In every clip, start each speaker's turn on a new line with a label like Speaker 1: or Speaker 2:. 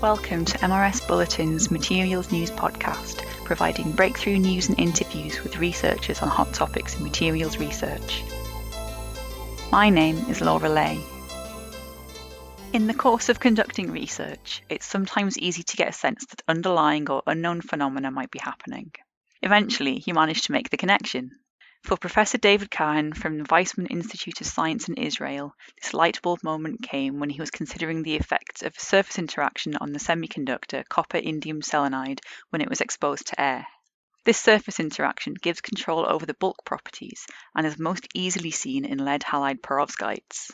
Speaker 1: Welcome to MRS Bulletin's Materials News podcast, providing breakthrough news and interviews with researchers on hot topics in materials research. My name is Laura Lay. In the course of conducting research, it's sometimes easy to get a sense that underlying or unknown phenomena might be happening. Eventually, you manage to make the connection. For Professor David Kahan from the Weizmann Institute of Science in Israel, this light bulb moment came when he was considering the effects of a surface interaction on the semiconductor copper indium selenide when it was exposed to air. This surface interaction gives control over the bulk properties and is most easily seen in lead halide perovskites.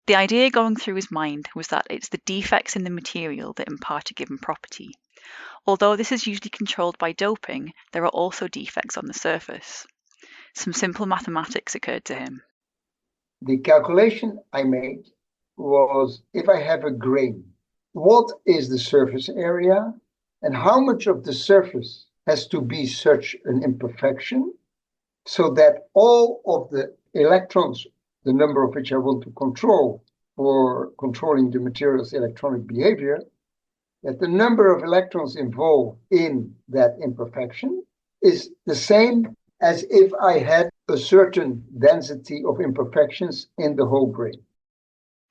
Speaker 1: The idea going through his mind was that it's the defects in the material that impart a given property. Although this is usually controlled by doping, there are also defects on the surface. Some simple mathematics occurred to him.
Speaker 2: The calculation I made was, if I have a grain, what is the surface area and how much of the surface has to be such an imperfection so that all of the electrons, the number of which I want to control for controlling the material's electronic behavior, that the number of electrons involved in that imperfection is the same as if I had a certain density of imperfections in the whole grain.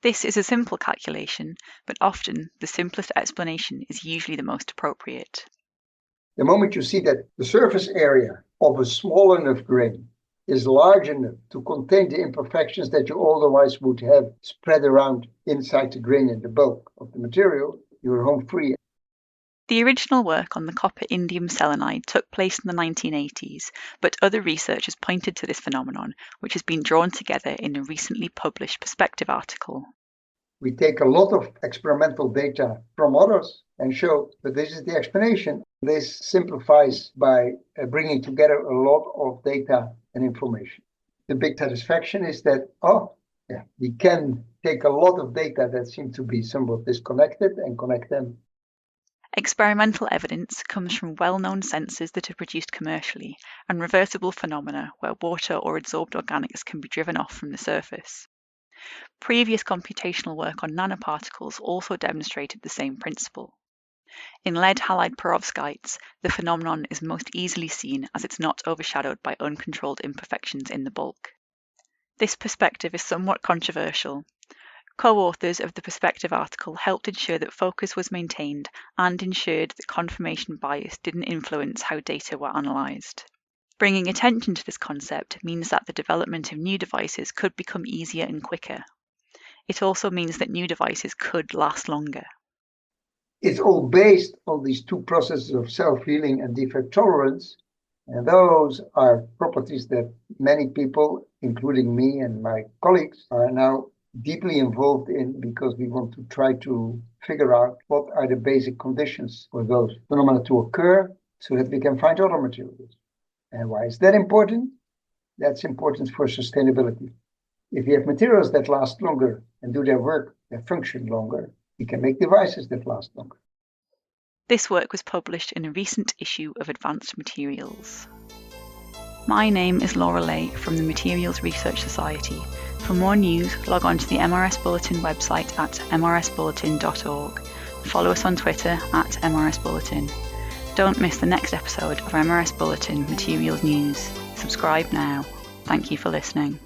Speaker 1: This is a simple calculation, but often the simplest explanation is usually the most appropriate.
Speaker 2: The moment you see that the surface area of a small enough grain is large enough to contain the imperfections that you otherwise would have spread around inside the grain and the bulk of the material, you're home free.
Speaker 1: The original work on the copper indium selenide took place in the 1980s, but other researchers pointed to this phenomenon, which has been drawn together in a recently published Perspective article.
Speaker 2: We take a lot of experimental data from others and show that this is the explanation. This simplifies by bringing together a lot of data and information. The big satisfaction is that, we can take a lot of data that seem to be somewhat disconnected and connect them.
Speaker 1: Experimental evidence comes from well-known sensors that are produced commercially and reversible phenomena where water or adsorbed organics can be driven off from the surface. Previous computational work on nanoparticles also demonstrated the same principle. In lead halide perovskites, the phenomenon is most easily seen as it's not overshadowed by uncontrolled imperfections in the bulk. This perspective is somewhat controversial. Co-authors of the Perspective article helped ensure that focus was maintained and ensured that confirmation bias didn't influence how data were analysed. Bringing attention to this concept means that the development of new devices could become easier and quicker. It also means that new devices could last longer.
Speaker 2: It's all based on these two processes of self-healing and defect tolerance, and those are properties that many people, including me and my colleagues, are now deeply involved in because we want to try to figure out what are the basic conditions for those phenomena to occur so that we can find other materials. And why is that important? That's important for sustainability. If you have materials that last longer and do their work, that function longer, you can make devices that last longer.
Speaker 1: This work was published in a recent issue of Advanced Materials. My name is Laura Lay from the Materials Research Society. For more news, log on to the MRS Bulletin website at mrsbulletin.org. Follow us on Twitter at MRS Bulletin. Don't miss the next episode of MRS Bulletin Materials News. Subscribe now. Thank you for listening.